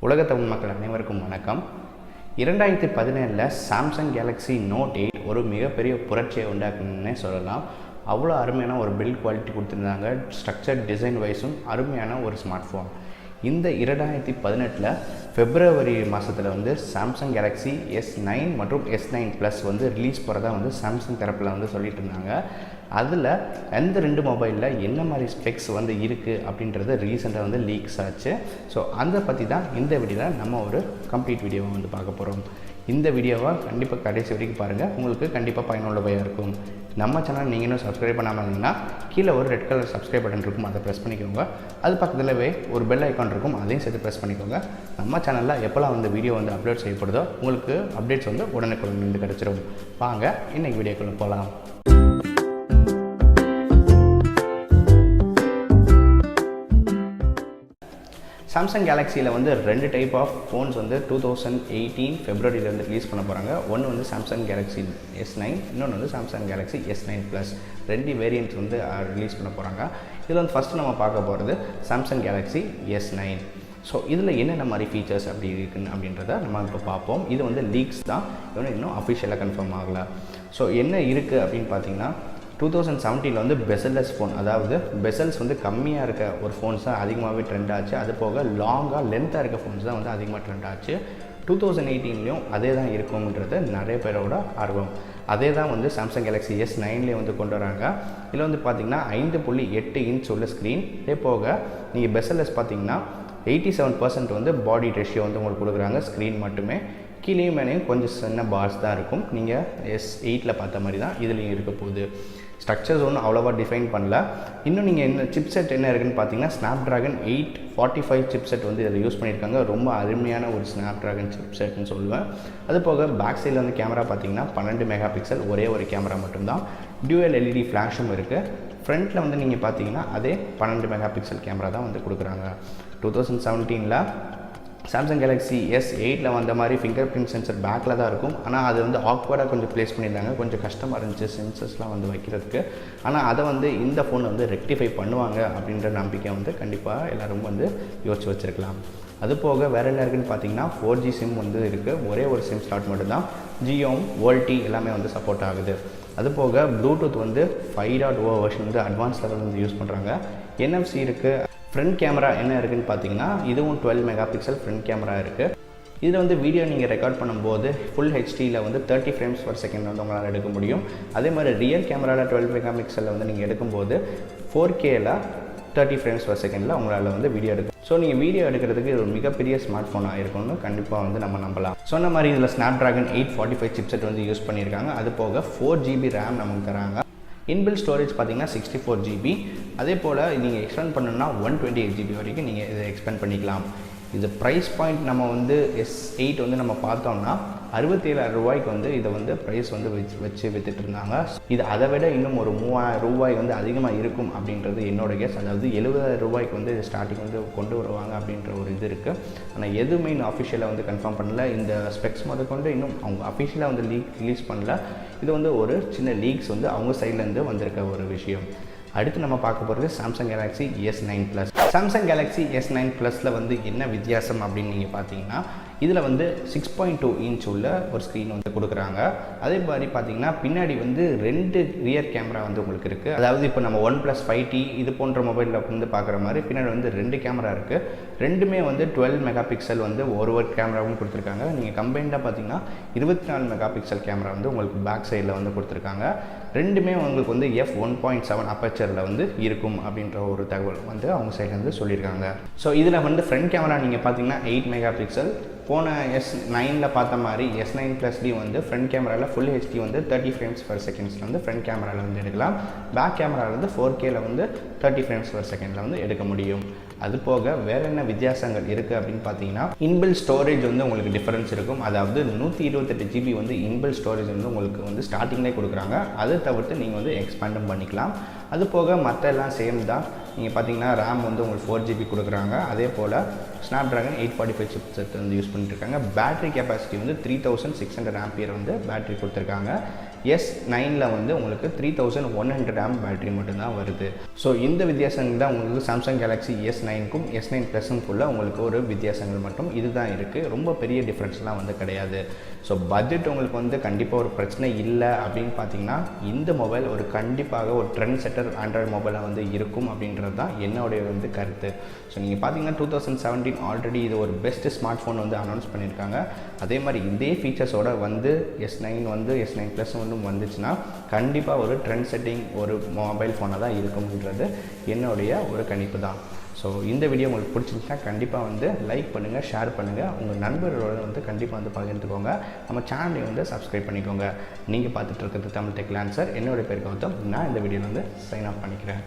உலக தமிழ் மக்கள் அனைவருக்கும் வணக்கம். 2017 சாம்சங் கேலக்ஸி நோட் 8 ஒரு மிகப்பெரிய புரட்சியை உண்டாக்குன்னே சொல்லலாம். அவ்வளோ அருமையான ஒரு பில்ட் குவாலிட்டி கொடுத்துருந்தாங்க. ஸ்ட்ரக்சர் டிசைன் வைஸும் அருமையான ஒரு ஸ்மார்ட் ஃபோன். இந்த 2018 பிப்ரவரி மாதத்தில் வந்து சாம்சங் கேலக்ஸி S9 மற்றும் S9 ப்ளஸ் வந்து ரிலீஸ் போகிறதா வந்து சாம்சங் தரப்பில் வந்து சொல்லிட்டு இருந்தாங்க. அதில் அந்த ரெண்டு மொபைலில் என்ன மாதிரி ஸ்பெக்ஸ் வந்து இருக்குது அப்படின்றது ரீசெண்டாக வந்து லீக்ஸ் ஆச்சு. ஸோ அதை பற்றி தான் இந்த வீடியோவில் நம்ம ஒரு கம்ப்ளீட் வீடியோவை வந்து பார்க்க போகிறோம். இந்த வீடியோவை கண்டிப்பாக கடைசி வரைக்கும் பாருங்கள், உங்களுக்கு கண்டிப்பாக பயனுள்ளவையாக இருக்கும். நம்ம சேனல் நீங்கள் இன்னும் சப்ஸ்கிரைப் பண்ணாமல் இருந்தீங்கன்னா கீழே ஒரு ரெட் கலர் சப்ஸ்கிரைப் பட்டன் இருக்கும், அதை ப்ரெஸ் பண்ணிக்கோங்க. அது பக்கத்துலவே ஒரு பெல் ஐக்கான் இருக்கும், அதையும் சேர்த்து ப்ரெஸ் பண்ணிக்கோங்க. நம்ம சேனலில் எப்போல்லாம் வந்து வீடியோ வந்து அப்லோட் செய்யப்படுதோ உங்களுக்கு அப்டேட்ஸ் வந்து உடனுக்குடன் கிடச்சிடும். வாங்க இன்றைக்கி வீடியோக்குள்ளே போகலாம். சாம்சங் கேலக்ஸியில் வந்து ரெண்டு டைப் ஆஃப் ஃபோன்ஸ் வந்து 2018 ஃபெப்ரவரியில் வந்து ரிலீஸ் பண்ண போகிறாங்க. ஒன்று வந்து சாம்சங் கேலக்ஸி S9, இன்னொன்று வந்து சாம்சங் கேலக்ஸி S9 ப்ளஸ். ரெண்டு வேரியன்ட்ஸ் வந்து ரிலீஸ் பண்ண போகிறாங்க. இதில் வந்து ஃபஸ்ட்டு நம்ம பார்க்க போகிறது சாம்சங் கேலக்ஸி S9. ஸோ இதில் என்னென்ன மாதிரி ஃபீச்சர்ஸ் அப்படி இருக்குன்னு அப்படின்றத நம்ம இப்போ பார்ப்போம். இது வந்து லீக்ஸ் தான், இன்னும் அஃபிஷியலாக கன்ஃபார்ம் ஆகலை. ஸோ என்ன இருக்குது அப்படின்னு பார்த்தீங்கன்னா 2017 வந்து பெசல்லெஸ் ஃபோன், அதாவது பெசல்ஸ் வந்து கம்மியாக இருக்க ஒரு ஃபோன்ஸ் தான் அதிகமாகவே ட்ரெண்ட் ஆச்சு. அது போக லாங்காக லென்த்தாக இருக்க ஃபோன்ஸ் தான் வந்து அதிகமாக ட்ரெண்ட் ஆச்சு. 2018லேயும் அதே தான் இருக்கும்ன்றது நிறைய பேரோட ஆர்வம். அதே தான் வந்து சாம்சங் கேலக்ஸி S9லேயே வந்து கொண்டு வராங்க. இதில் வந்து பார்த்திங்கன்னா 5.8 இன்ச் உள்ள ஸ்க்ரீன். இதே போக நீங்கள் பெசல்லெஸ் பார்த்திங்கன்னா 87% வந்து பாடி ரேஷியோ வந்து உங்களுக்கு கொடுக்குறாங்க ஸ்க்ரீன் மட்டுமே. கீழேயும் மேலேயும் கொஞ்சம் சின்ன பார்ஸ் தான் இருக்கும். நீங்கள் S8ல் பார்த்த மாதிரி தான் இதுலேயும் இருக்க போகுது. ஸ்ட்ரக்சர்ஸ் ஒன்றும் அவ்வளோவா டிஃபைன் பண்ணல. இன்னும் நீங்கள் என்ன சிப்செட் என்ன இருக்குதுன்னு பார்த்தீங்கன்னா ஸ்னாப்ட்ராகன் 845 சிப்செட் வந்து இதில் யூஸ் பண்ணியிருக்காங்க. ரொம்ப அருமையான ஒரு ஸ்னாப்ட்ராகன் சிப்செட்னு சொல்லுவேன். அது போக பேக் சைடில் வந்து கேமரா பார்த்தீங்கன்னா 12 மெகா பிக்சல், ஒரே ஒரு கேமரா மட்டும்தான். டியூவல் LED ஃப்ளாஷும் இருக்குது. ஃப்ரண்ட்டில் வந்து நீங்கள் பார்த்தீங்கன்னா அதே 12 மெகா பிக்சல் கேமரா தான் வந்து கொடுக்குறாங்க. 2017ல் சாம்சங் கேலக்ஸி S8ல் வந்த மாதிரி ஃபிங்கர் பிரிண்ட் சென்சர் பேக்கில் தான் இருக்கும். ஆனால் அது வந்து ஆக்வர்டாக கொஞ்சம் ப்ளேஸ் பண்ணியிருந்தாங்க, கொஞ்சம் கஷ்டமாக இருந்துச்சு சென்சர்ஸ்லாம் வந்து வைக்கிறதுக்கு. ஆனால் அதை வந்து இந்த ஃபோன் வந்து ரெக்டிஃபை பண்ணுவாங்க அப்படின்ற நம்பிக்கை வந்து கண்டிப்பாக எல்லோரும் வந்து யோசிச்சு வச்சுருக்கலாம். அது போக வேறு என்ன இருக்குதுன்னு பார்த்தீங்கன்னா 4G சிம் வந்து இருக்குது. ஒரே ஒரு சிம் ஸ்லாட் மட்டும்தான். ஜியோம் வோல்டி எல்லாமே வந்து சப்போர்ட் ஆகுது. அது போக ப்ளூடூத் வந்து 5.0 வெர்ஷன் வந்து அட்வான்ஸ் லெவல் வந்து யூஸ் பண்ணுறாங்க. NFC இருக்குது. ஃப்ரண்ட் கேமரா என்ன இருக்குதுன்னு பார்த்தீங்கன்னா இதுவும் 12 மெகா பிக்சல் ஃப்ரண்ட் கேமரா இருக்குது. இதில் வந்து வீடியோ நீங்கள் ரெக்கார்ட் பண்ணும்போது ஃபுல் ஹெச்டியில் வந்து 30 ஃப்ரேம்ஸ் பர் செகண்ட் வந்து உங்களால் எடுக்க முடியும். அதே மாதிரி ரியல் கேமராவில் 12 மெகா பிக்சலில் வந்து நீங்கள் எடுக்கும்போது 4Kல 30 ஃப்ரேம்ஸ் பர் செகண்டில் உங்களால் வந்து வீடியோ எடுக்கும். ஸோ நீங்கள் வீடியோ எடுக்கிறதுக்கு இது ஒரு மிகப்பெரிய ஸ்மார்ட் ஃபோனாக இருக்கும்னு கண்டிப்பாக வந்து நம்ம நம்பலாம். சொன்ன மாதிரி இதில் ஸ்னாப்ட்ராகன் 845 சிப்செட் வந்து யூஸ் பண்ணியிருக்காங்க. அது போக 4GB ரேம் நமக்கு தராங்க. இன்பில்ட் ஸ்டோரேஜ் பார்த்தீங்கன்னா 64GB. அதே போல் நீங்கள் எக்ஸ்பெண்ட் பண்ணணும்னா 128GB வரைக்கும் நீங்கள் இதை எக்ஸ்பெண்ட் பண்ணிக்கலாம். இது ப்ரைஸ் பாயிண்ட் நம்ம வந்து S8 வந்து நம்ம பார்த்தோம்னா 67,000 ரூபாய்க்கு வந்து இதை வந்து ப்ரைஸ் வந்து வச்சு விற்றுட்டு இருந்தாங்க. இது அதை விட இன்னும் ஒரு 3,000 ரூபாய் வந்து அதிகமாக இருக்கும் அப்படின்றது என்னோட கெஸ். அதாவது 70,000 ரூபாய்க்கு வந்து ஸ்டார்டிங் வந்து கொண்டு வருவாங்க அப்படின்ற ஒரு இது இருக்குது. ஆனால் எதுவுமே இன்னும் அஃபிஷியலாக வந்து கன்ஃபார்ம் பண்ணல. இந்த ஸ்பெக்ஸ் முதற்கொண்டு இன்னும் அவங்க அஃபிஷியலாக வந்து ரிலீஸ் பண்ணல. இது வந்து ஒரு சின்ன லீக்ஸ் வந்து அவங்க சைட்லேருந்து வந்திருக்க ஒரு விஷயம். அடுத்து நம்ம பார்க்க போகிறது Samsung Galaxy S9 plus. Samsung Galaxy S9 ப்ளஸில் வந்து என்ன வித்தியாசம் அப்படின்னு நீங்கள் பார்த்தீங்கன்னா இதில் வந்து 6.2 இன்ச் உள்ள ஒரு ஸ்க்ரீன் வந்து கொடுக்குறாங்க. அதே மாதிரி பார்த்தீங்கன்னா பின்னாடி வந்து 2 ரியர் கேமரா வந்து உங்களுக்கு இருக்குது. அதாவது இப்போ நம்ம OnePlus 5T இது போன்ற மொபைலில் வந்து பார்க்குற மாதிரி பின்னாடி வந்து 2 கேமரா இருக்குது. ரெண்டுமே வந்து 12 மெகா பிக்சல் வந்து ஒரு கேமராவும் கொடுத்துருக்காங்க. நீங்கள் கம்பைண்டாக பார்த்தீங்கன்னா 24 மெகா பிக்சல் கேமரா வந்து உங்களுக்கு பேக் சைடில் வந்து கொடுத்துருக்காங்க. ரெண்டுமே உங்களுக்கு வந்து f1.7 அப்பச்சரில் வந்து இருக்கும் அப்படின்ற ஒரு தகவல் வந்து அவங்க சைட்லேருந்து சொல்லியிருக்காங்க. ஸோ இதில் வந்து ஃப்ரண்ட் கேமரா நீங்கள் பார்த்தீங்கன்னா 8 மெகா பிக்சல். போன S9ல் பார்த்த மாதிரி S9 ப்ளஸ்லேயும் வந்து ஃப்ரண்ட் கேமராவில் ஃபுல் ஹெச்டி வந்து 30 ஃப்ரேம்ஸ் பர் செகண்ட்ஸில் வந்து ஃப்ரண்ட் கேமராவில் வந்து எடுக்கலாம். பேக் கேமராவில் வந்து 4Kல வந்து 30 ஃப்ரேம்ஸ் பர் செகண்டில் வந்து எடுக்க முடியும். அது போக வேறு என்ன வித்தியாசங்கள் இருக்குது அப்படின்னு பார்த்தீங்கன்னா இன்பில்ட் ஸ்டோரேஜ் வந்து உங்களுக்கு டிஃபரன்ஸ் இருக்கும். அதாவது 128GB வந்து இன்பில்ட் ஸ்டோரேஜ் வந்து உங்களுக்கு வந்து ஸ்டார்டிங்லேயே கொடுக்குறாங்க. அதை தவிர்த்து நீங்கள் வந்து எக்ஸ்பேண்டும் பண்ணிக்கலாம். அது போக மற்ற எல்லாம் சேம் தான். நீங்கள் பார்த்தீங்கன்னா ரேம் வந்து உங்களுக்கு 4GB கொடுக்குறாங்க. அதே போல் ஸ்னாப்ட்ராகன் 845 சிப்செட் வந்து யூஸ் பண்ணிட்டுருக்காங்க. பேட்டரி கெப்பாசிட்டி வந்து 3600 ஆம்பியர் வந்து பேட்டரி கொடுத்துருக்காங்க. S9ல் வந்து உங்களுக்கு 3100 ஆம்ப் பேட்டரி மட்டும்தான் வருது. ஸோ இந்த வித்தியாசங்கள் தான் உங்களுக்கு சாம்சங் கேலக்ஸி S9க்கும் S9 ப்ளஸுக்குள்ளே உங்களுக்கு ஒரு வித்தியாசங்கள் மட்டும் இதுதான் இருக்குது. ரொம்ப பெரிய டிஃப்ரென்ஸ்லாம் வந்து கிடையாது. ஸோ பட்ஜெட் உங்களுக்கு வந்து கண்டிப்பாக ஒரு பிரச்சனை இல்லை அப்படின்னு பார்த்தீங்கன்னா இந்த மொபைல் ஒரு கண்டிப்பாக ஒரு ட்ரெண்ட் செட்டர் ஆண்ட்ராய்டு மொபைலாக வந்து இருக்கும் அப்படின்றது தான் என்னுடைய வந்து கருத்து. ஸோ நீங்கள் பார்த்தீங்கன்னா 2017 ஆல்ரெடி இது ஒரு பெஸ்ட் ஸ்மார்ட் ஃபோன் வந்து அனௌன்ஸ் பண்ணியிருக்காங்க. அதே மாதிரி இதே ஃபீச்சர்ஸோட வந்து S9 வந்து S9 ப்ளஸ் வந்து வந்துச்சுன்னா கண்டிப்பாக ஒரு ட்ரெண்ட் செட்டிங் ஒரு மொபைல் ஃபோனாக தான் இருக்கும்ன்றது என்னுடைய ஒரு கணிப்பு தான். ஸோ இந்த வீடியோ உங்களுக்கு பிடிச்சிருந்துச்சுன்னா கண்டிப்பாக வந்து லைக் பண்ணுங்கள், ஷேர் பண்ணுங்கள், உங்கள் நண்பர்களோட வந்து கண்டிப்பாக வந்து பகிர்ந்துக்கோங்க. நம்ம சேனலை வந்து சப்ஸ்கிரைப் பண்ணிக்கோங்க. நீங்கள் பார்த்துட்டு இருக்கிறது தமிழ் டெக் லான்சர். என்னுடைய பேர் கௌதம். நான் இந்த வீடியோவில் வந்து சைன் ஆஃப் பண்ணிக்கிறேன்.